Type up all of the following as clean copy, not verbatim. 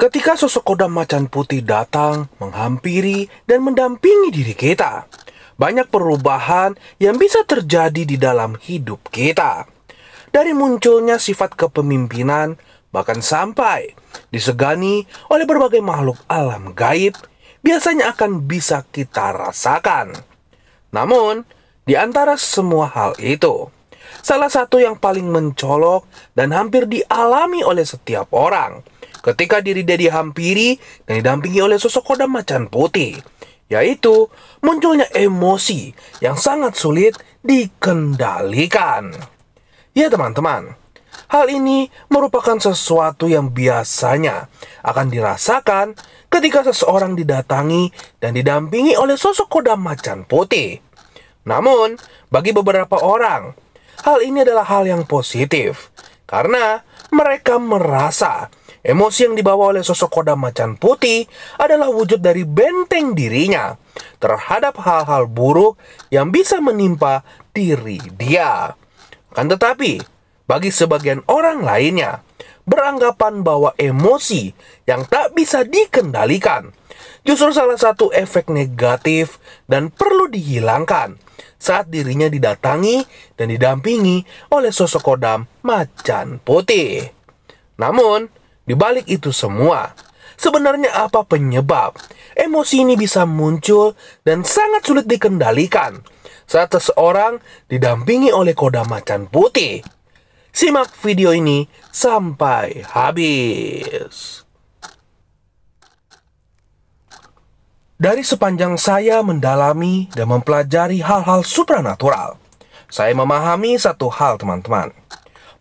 Ketika sosok kodam macan putih datang, menghampiri, dan mendampingi diri kita, banyak perubahan yang bisa terjadi di dalam hidup kita. Dari munculnya sifat kepemimpinan, bahkan sampai disegani oleh berbagai makhluk alam gaib, biasanya akan bisa kita rasakan. Namun, di antara semua hal itu, salah satu yang paling mencolok dan hampir dialami oleh setiap orang ketika diri dia dihampiri dan didampingi oleh sosok kodam macan putih, yaitu munculnya emosi yang sangat sulit dikendalikan. Ya teman-teman, hal ini merupakan sesuatu yang biasanya akan dirasakan ketika seseorang didatangi dan didampingi oleh sosok kodam macan putih. Namun, bagi beberapa orang, hal ini adalah hal yang positif karena mereka merasa emosi yang dibawa oleh sosok kodam macan putih adalah wujud dari benteng dirinya terhadap hal-hal buruk yang bisa menimpa diri dia. Akan tetapi, bagi sebagian orang lainnya, beranggapan bahwa emosi yang tak bisa dikendalikan justru salah satu efek negatif dan perlu dihilangkan saat dirinya didatangi dan didampingi oleh sosok kodam macan putih. Namun, di balik itu semua, sebenarnya apa penyebab emosi ini bisa muncul dan sangat sulit dikendalikan saat seseorang didampingi oleh kodam macan putih? Simak video ini sampai habis. Dari sepanjang saya mendalami dan mempelajari hal-hal supranatural, saya memahami satu hal teman-teman,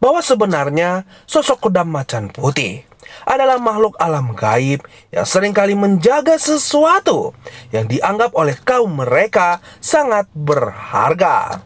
bahwa sebenarnya sosok kodam macan putih adalah makhluk alam gaib yang seringkali menjaga sesuatu yang dianggap oleh kaum mereka sangat berharga.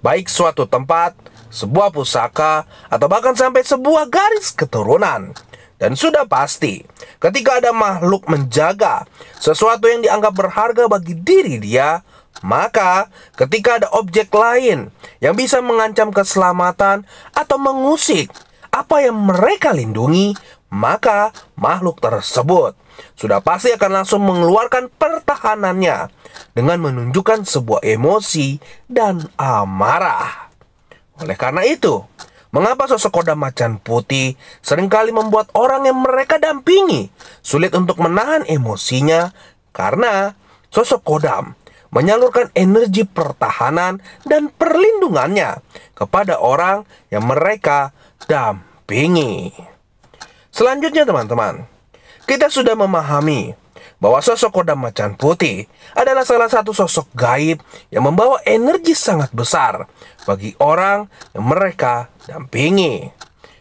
Baik suatu tempat, sebuah pusaka, atau bahkan sampai sebuah garis keturunan. Dan sudah pasti, ketika ada makhluk menjaga sesuatu yang dianggap berharga bagi diri dia, maka ketika ada objek lain yang bisa mengancam keselamatan atau mengusik apa yang mereka lindungi, maka makhluk tersebut sudah pasti akan langsung mengeluarkan pertahanannya dengan menunjukkan sebuah emosi dan amarah. Oleh karena itu, mengapa sosok kodam macan putih seringkali membuat orang yang mereka dampingi sulit untuk menahan emosinya? Karena sosok kodam menyalurkan energi pertahanan dan perlindungannya kepada orang yang mereka dampingi. Selanjutnya teman-teman, kita sudah memahami bahwa sosok kodam macan putih adalah salah satu sosok gaib yang membawa energi sangat besar bagi orang yang mereka dampingi.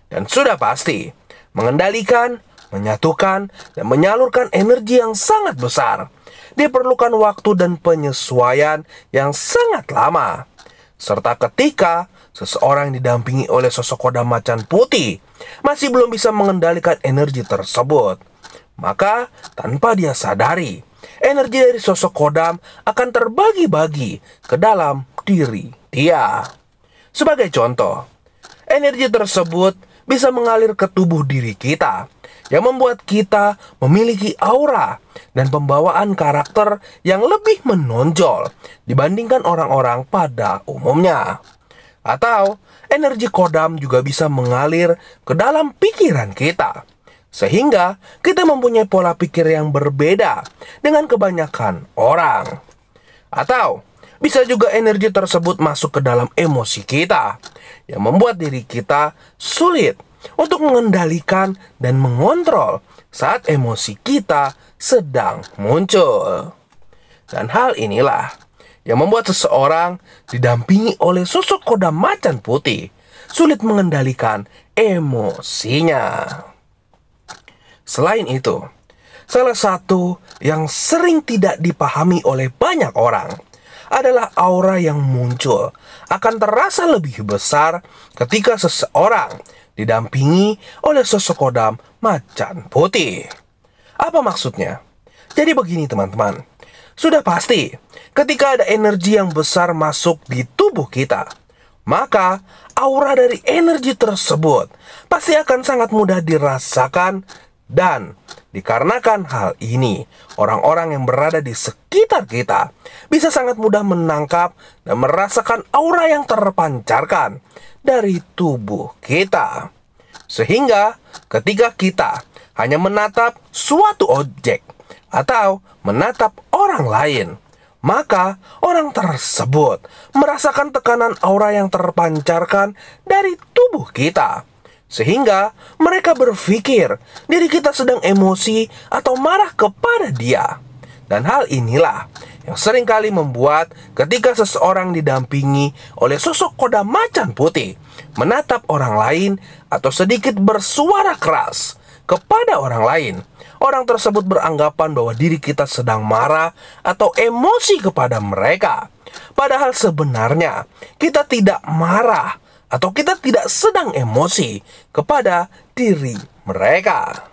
Dan sudah pasti, mengendalikan, menyatukan, dan menyalurkan energi yang sangat besar diperlukan waktu dan penyesuaian yang sangat lama. Serta ketika seseorang yang didampingi oleh sosok kodam macan putih masih belum bisa mengendalikan energi tersebut, maka tanpa dia sadari, energi dari sosok kodam akan terbagi-bagi ke dalam diri dia. Sebagai contoh, energi tersebut bisa mengalir ke tubuh diri kita, yang membuat kita memiliki aura dan pembawaan karakter yang lebih menonjol dibandingkan orang-orang pada umumnya. Atau energi kodam juga bisa mengalir ke dalam pikiran kita, sehingga kita mempunyai pola pikir yang berbeda dengan kebanyakan orang. Atau bisa juga energi tersebut masuk ke dalam emosi kita, yang membuat diri kita sulit untuk mengendalikan dan mengontrol saat emosi kita sedang muncul. Dan hal inilah yang membuat seseorang didampingi oleh sosok kodam macan putih sulit mengendalikan emosinya. Selain itu, salah satu yang sering tidak dipahami oleh banyak orang adalah aura yang muncul akan terasa lebih besar ketika seseorang didampingi oleh sosok kodam macan putih. Apa maksudnya? Jadi begini teman-teman, sudah pasti ketika ada energi yang besar masuk di tubuh kita, maka aura dari energi tersebut pasti akan sangat mudah dirasakan. Dan dikarenakan hal ini, orang-orang yang berada di sekitar kita bisa sangat mudah menangkap dan merasakan aura yang terpancarkan dari tubuh kita. Sehingga ketika kita hanya menatap suatu objek atau menatap orang lain, maka orang tersebut merasakan tekanan aura yang terpancarkan dari tubuh kita. Sehingga mereka berpikir diri kita sedang emosi atau marah kepada dia. Dan hal inilah yang seringkali membuat ketika seseorang didampingi oleh sosok kodam macan putih menatap orang lain atau sedikit bersuara keras kepada orang lain, orang tersebut beranggapan bahwa diri kita sedang marah atau emosi kepada mereka. Padahal sebenarnya kita tidak marah atau kita tidak sedang emosi kepada diri mereka.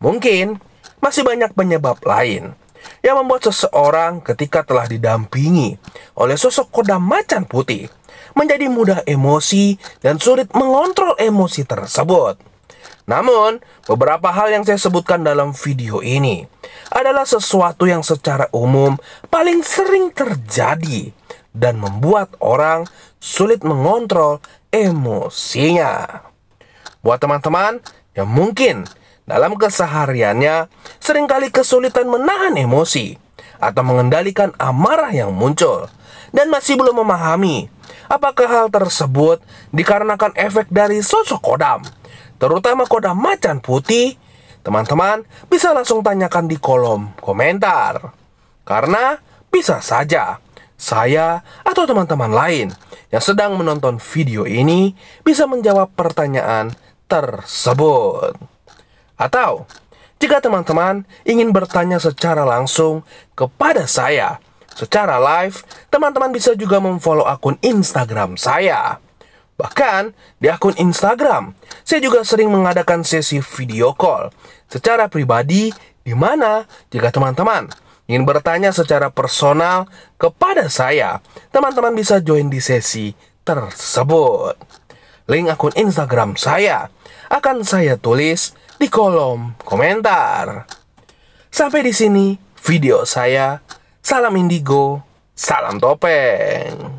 Mungkin masih banyak penyebab lain yang membuat seseorang ketika telah didampingi oleh sosok kodam macan putih menjadi mudah emosi dan sulit mengontrol emosi tersebut. Namun, beberapa hal yang saya sebutkan dalam video ini adalah sesuatu yang secara umum paling sering terjadi dan membuat orang sulit mengontrol emosinya. Buat teman-teman yang mungkin dalam kesehariannya seringkali kesulitan menahan emosi atau mengendalikan amarah yang muncul dan masih belum memahami apakah hal tersebut dikarenakan efek dari sosok kodam, terutama kodam macan putih, teman-teman bisa langsung tanyakan di kolom komentar. Karena bisa saja saya atau teman-teman lain yang sedang menonton video ini bisa menjawab pertanyaan tersebut. Atau jika teman-teman ingin bertanya secara langsung kepada saya secara live, teman-teman bisa juga memfollow akun Instagram saya. Bahkan di akun Instagram, saya juga sering mengadakan sesi video call secara pribadi, di mana jika teman-teman ingin bertanya secara personal kepada saya, teman-teman bisa join di sesi tersebut. Link akun Instagram saya akan saya tulis di kolom komentar. Sampai di sini video saya. Salam indigo, salam topeng.